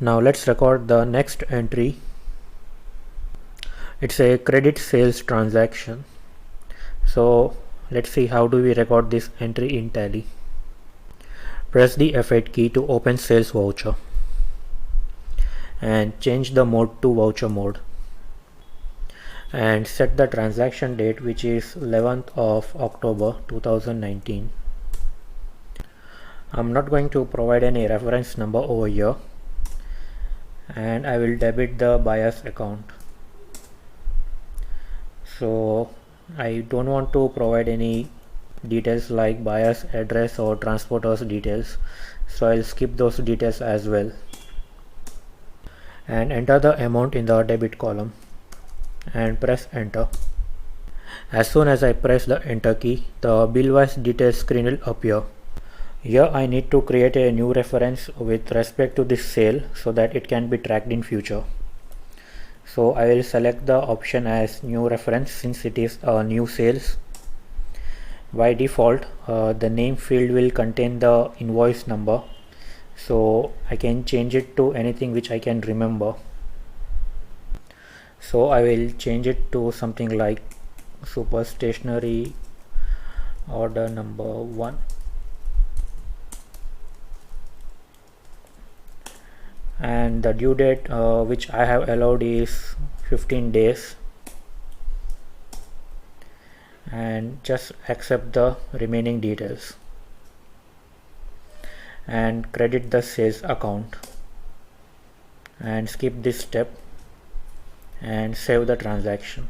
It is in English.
Now let's record the next entry. It's a credit sales transaction. So let's see how do we record this entry in Tally. Press the F8 key to open sales voucher and change the mode to voucher mode and set the transaction date, which is 11th of October 2019. I'm not going to provide any reference number over here, and I will debit the buyer's account. So I don't want to provide any details like buyer's address or transporter's details, so I'll skip those details as well and enter the amount in the debit column and press enter. As soon as I press the enter key, the bill-wise details screen will appear. Here I need to create a new reference with respect to this sale so that it can be tracked in future. So I will select the option as new reference since it is a new sales. By default, the name field will contain the invoice number, so I can change it to anything which I can remember. So I will change it to something like Super Stationery order number 1. And the due date which I have allowed is 15 days, and just accept the remaining details and credit the sales account and skip this step and save the transaction.